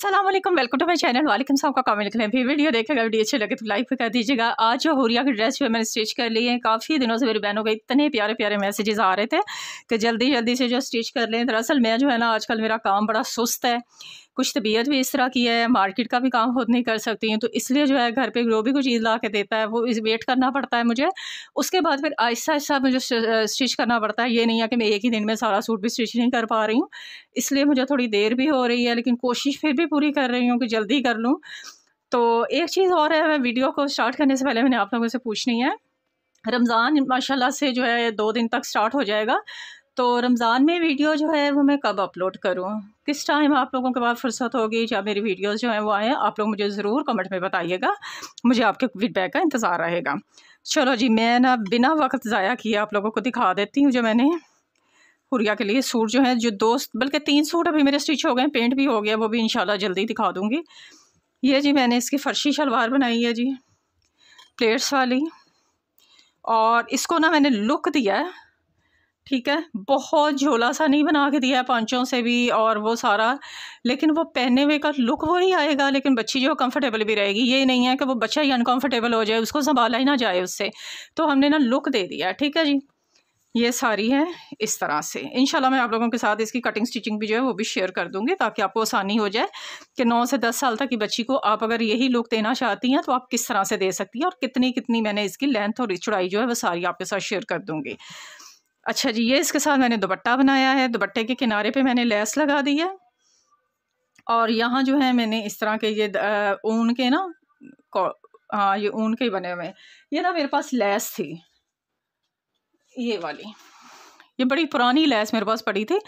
अस्सलाम वालेकुम, welcome to my channel. वालेकुम साहब का कमेंट लिखना है। वीडियो देखेगा, वीडियो अच्छी लगे तो लाइक भी कर दीजिएगा। आज जो हुरिया की ड्रेस जो है मैंने स्टिच कर ली है। काफ़ी दिनों से मेरी बहनों के इतने प्यारे प्यारे मैसेजेस आ रहे थे कि जल्दी जल्दी से जो स्टिच कर लें। दरअसल मैं जो है ना आजकल मेरा काम बड़ा सुस्त है, कुछ तबीयत भी इस तरह की है, मार्केट का भी काम खुद नहीं कर सकती हूँ, तो इसलिए जो है घर पे जो भी कोई चीज़ ला के देता है वो वेट करना पड़ता है मुझे। उसके बाद फिर आहिस्ता आहिस्ता मुझे स्टिच करना पड़ता है। ये नहीं है कि मैं एक ही दिन में सारा सूट भी स्टिच नहीं कर पा रही हूँ, इसलिए मुझे थोड़ी देर भी हो रही है, लेकिन कोशिश फिर भी पूरी कर रही हूँ कि जल्दी कर लूँ। तो एक चीज़ और है, मैं वीडियो को स्टार्ट करने से पहले मैंने आप लोगों से पूछनी है। रमज़ान माशाल्लाह से जो है 2 दिन तक स्टार्ट हो जाएगा, तो रमज़ान में वीडियो जो है वो मैं कब अपलोड करूँ, किस टाइम आप लोगों के पास फ़ुर्सत होगी जब मेरी वीडियोस जो हैं वो आएँ, आप लोग मुझे ज़रूर कमेंट में बताइएगा। मुझे आपके फीडबैक का इंतज़ार रहेगा। चलो जी, मैं ना बिना वक्त ज़ाया किए आप लोगों को दिखा देती हूँ जो मैंने हुरिया के लिए सूट जो है, जो 2 बल्कि 3 सूट अभी मेरे स्टिच हो गए, पेंट भी हो गया, वो भी इंशाल्लाह जल्दी दिखा दूँगी। ये जी मैंने इसकी फ़र्शी शलवार बनाई है जी, प्लेट्स वाली, और इसको ना मैंने लुक दिया है, ठीक है। बहुत झोला सा नहीं बना के दिया है पांचों से भी और वो सारा, लेकिन वो पहने हुए का लुक वही आएगा, लेकिन बच्ची जो कंफर्टेबल भी रहेगी। ये नहीं है कि वो बच्चा ही अनकंफर्टेबल हो जाए, उसको संभाला ही ना जाए उससे, तो हमने ना लुक दे दिया, ठीक है जी। ये सारी है इस तरह से। इंशाल्लाह मैं आप लोगों के साथ इसकी कटिंग स्टिचिंग भी जो है वो भी शेयर कर दूँगी, ताकि आपको आसानी हो जाए कि 9 से 10 साल तक की बच्ची को आप अगर यही लुक देना चाहती हैं तो आप किस तरह से दे सकती हैं, और कितनी कितनी मैंने इसकी लेंथ और चौड़ाई जो है वो सारी आपके साथ शेयर कर दूँगी। अच्छा जी, ये इसके साथ मैंने दुपट्टा बनाया है। दुपट्टे के किनारे पे मैंने लेस लगा दी है, और यहाँ जो है मैंने इस तरह के ये ऊन के ना, हाँ ये ऊन के ही बने हुए हैं। ये ना मेरे पास लेस थी, ये वाली, ये बड़ी पुरानी लेस मेरे पास पड़ी थी।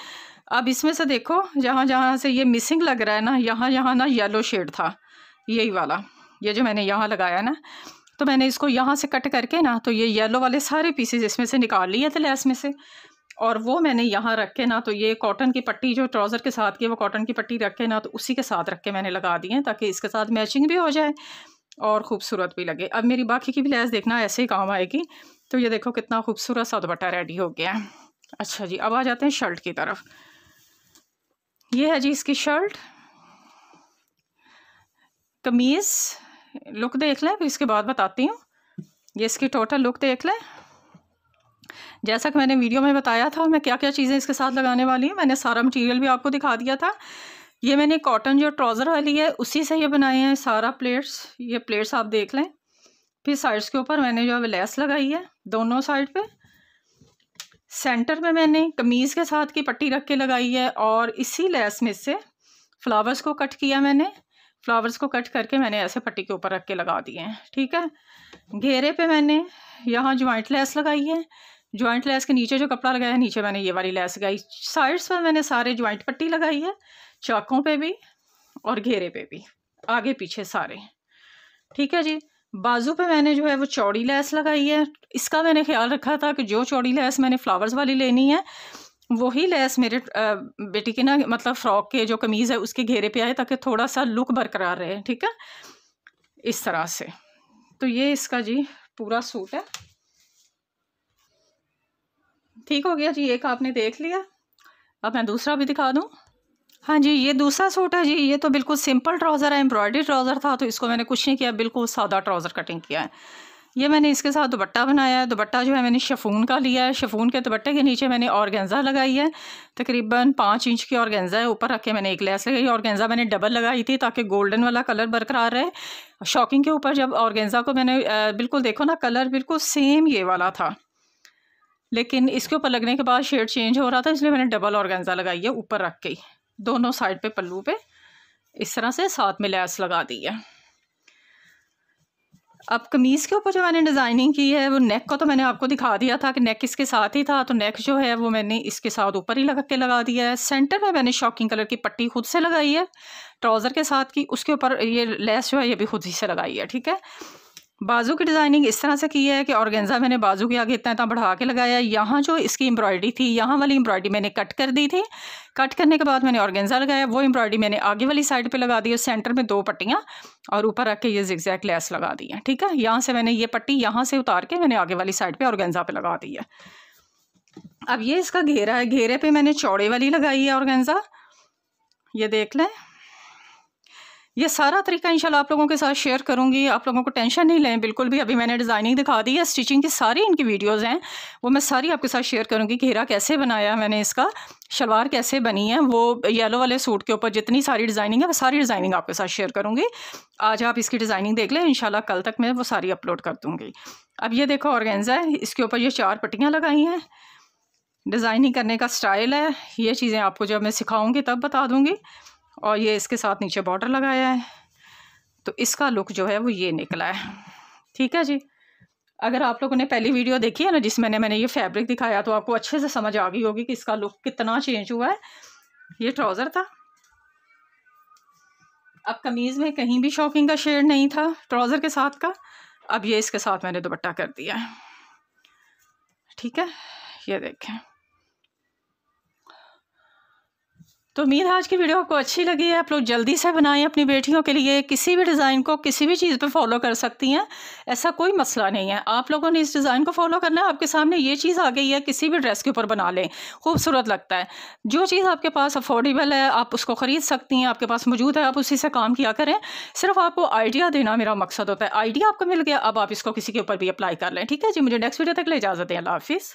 अब इसमें से देखो जहाँ जहाँ से ये मिसिंग लग रहा है ना, यहाँ यहाँ ना येलो शेड था, यही वाला, ये जो मैंने यहाँ लगाया ना, तो मैंने इसको यहाँ से कट करके ना, तो ये येलो वाले सारे पीसेज इसमें से निकाल लिए थे लेस में से, और वो मैंने यहाँ रख के ना, तो ये कॉटन की पट्टी जो ट्राउज़र के साथ की वो कॉटन की पट्टी रख के ना, तो उसी के साथ रख के मैंने लगा दी है, ताकि इसके साथ मैचिंग भी हो जाए और ख़ूबसूरत भी लगे। अब मेरी बाकी की भी लेस देखना ऐसे ही काम आएगी। तो ये देखो कितना खूबसूरत सा दुपट्टा रेडी हो गया है। अच्छा जी, अब आ जाते हैं शर्ट की तरफ। ये है जी इसकी शर्ट, कमीज़ लुक देख लें, फिर इसके बाद बताती हूँ। ये इसकी टोटल लुक देख लें। जैसा कि मैंने वीडियो में बताया था मैं क्या क्या चीज़ें इसके साथ लगाने वाली हूँ, मैंने सारा मटीरियल भी आपको दिखा दिया था। ये मैंने कॉटन जो ट्राउज़र वाली है उसी से ये बनाए हैं सारा प्लेट्स। ये प्लेट्स आप देख लें। फिर साइड्स के ऊपर मैंने जो है लेस लगाई है दोनों साइड पे। सेंटर में मैंने कमीज़ के साथ की पट्टी रख के लगाई है, और इसी लेस में से फ्लावर्स को कट किया मैंने। फ्लावर्स को कट करके मैंने ऐसे पट्टी के ऊपर रख के लगा दिए हैं, ठीक है। घेरे पे मैंने यहाँ ज्वाइंट लेस लगाई है। ज्वाइंट लेस के नीचे जो कपड़ा लगाया है, नीचे मैंने ये वाली लेस लगाई। साइड्स पर मैंने सारे ज्वाइंट पट्टी लगाई है, चाकों पे भी और घेरे पे भी, आगे पीछे सारे, ठीक है जी। बाजू पे मैंने जो है वो चौड़ी लेस लगाई है। इसका मैंने ख्याल रखा था कि जो चौड़ी लेस मैंने फ्लावर्स वाली लेनी है वही लेस मेरे बेटी के ना, मतलब फ्रॉक के जो कमीज़ है उसके घेरे पे आए, ताकि थोड़ा सा लुक बरकरार रहे, ठीक है, इस तरह से। तो ये इसका जी पूरा सूट है। ठीक हो गया जी, एक आपने देख लिया। अब मैं दूसरा भी दिखा दूँ। हाँ जी, ये दूसरा सूट है जी। ये तो बिल्कुल सिंपल ट्राउज़र है, एम्ब्रॉयडरी ट्राउज़र था, तो इसको मैंने कुछ नहीं किया, बिल्कुल सादा ट्राउज़र कटिंग किया है। ये मैंने इसके साथ दुपट्टा बनाया है। दुपट्टा जो है मैंने शिफॉन का लिया है। शिफॉन के दुपट्टे के नीचे मैंने ऑर्गेन्जा लगाई है, तकरीबन 5 इंच की ऑर्गेन्जा है। ऊपर रख के मैंने एक लेस लगाई। ऑर्गेन्जा मैंने डबल लगाई थी ताकि गोल्डन वाला कलर बरकरार रहे। शॉकिंग के ऊपर जब ऑर्गेन्जा को मैंने बिल्कुल देखो ना, कलर बिल्कुल सेम ये वाला था, लेकिन इसके ऊपर लगने के बाद शेड चेंज हो रहा था, इसलिए मैंने डबल ऑर्गेन्जा लगाई है ऊपर रख के, दोनों साइड पे पल्लू पे इस तरह से साथ में लेस लगा दी है। अब कमीज़ के ऊपर जो मैंने डिज़ाइनिंग की है, वो नेक को तो मैंने आपको दिखा दिया था कि नेक इसके साथ ही था, तो नेक जो है वो मैंने इसके साथ ऊपर ही लगा दिया है। सेंटर में मैंने शॉकिंग कलर की पट्टी खुद से लगाई है ट्राउज़र के साथ की, उसके ऊपर ये लेस जो है ये भी खुद ही से लगाई है, ठीक है। बाजू की डिज़ाइनिंग इस तरह से की है कि ऑर्गेन्जा मैंने बाजू के आगे इतना बढ़ा के लगाया है। यहाँ जो इसकी एम्ब्रॉयडरी थी, यहाँ वाली एम्ब्रॉयडरी मैंने कट कर दी थी। कट करने के बाद मैंने ऑर्गेन्जा लगाया, वो एम्ब्रॉयडरी मैंने आगे वाली साइड पे लगा दी है, सेंटर में 2 पट्टियाँ, और ऊपर रख के ये जिगजैग लेस लगा दी है, ठीक है। यहाँ से मैंने ये पट्टी यहाँ से उतार के मैंने आगे वाली साइड पर ऑर्गेन्जा पे लगा दी है। अब ये इसका घेरा है। घेरे पर मैंने चौड़े वाली लगाई है ऑर्गेन्जा, ये देख लें। ये सारा तरीका इंशाल्लाह आप लोगों के साथ शेयर करूँगी। आप लोगों को टेंशन नहीं लें बिल्कुल भी। अभी मैंने डिज़ाइनिंग दिखा दी है, स्टिचिंग की सारी इनकी वीडियोज़ हैं, वो मैं सारी आपके साथ शेयर करूँगी। घेरा कैसे बनाया मैंने इसका, शलवार कैसे बनी है, वो येलो वाले सूट के ऊपर जितनी सारी डिज़ाइनिंग है वो सारी डिज़ाइनिंग आपके साथ शेयर करूँगी। आज आप इसकी डिज़ाइनिंग देख लें, इंशाल्लाह कल तक मैं वो सारी अपलोड कर दूँगी। अब ये देखो ऑर्गेन्जा है, इसके ऊपर ये 4 पट्टियाँ लगाई हैं। डिज़ाइनिंग करने का स्टाइल है, ये चीज़ें आपको जब मैं सिखाऊँगी तब बता दूँगी। और ये इसके साथ नीचे बॉर्डर लगाया है, तो इसका लुक जो है वो ये निकला है। ठीक है जी। अगर आप लोगों ने पहली वीडियो देखी है ना जिसमें मैंने ये फैब्रिक दिखाया, तो आपको अच्छे से समझ आ गई होगी कि इसका लुक कितना चेंज हुआ है। ये ट्राउज़र था, अब कमीज़ में कहीं भी शॉकिंग का शेड नहीं था ट्राउज़र के साथ का, अब ये इसके साथ मैंने दुपट्टा कर दिया है। ठीक है, ये देखें। तो उम्मीद है आज की वीडियो आपको अच्छी लगी है। आप लोग जल्दी से बनाएं अपनी बेटियों के लिए। किसी भी डिज़ाइन को किसी भी चीज़ पे फॉलो कर सकती हैं, ऐसा कोई मसला नहीं है। आप लोगों ने इस डिज़ाइन को फॉलो करना है, आपके सामने ये चीज़ आ गई है, किसी भी ड्रेस के ऊपर बना लें, खूबसूरत लगता है। जो चीज़ आपके पास अफोर्डेबल है आप उसको ख़रीद सकती हैं, आपके पास मौजूद है, आप उसी से काम किया करें। सिर्फ आपको आइडिया देना मेरा मकसद होता है। आइडिया आपको मिल गया, अब आप इसको किसी के ऊपर भी अप्लाई कर लें। ठीक है जी, मुझे नेक्स्ट वीडियो तक ले इजाज़त दें। अल्लाह हाफिज़।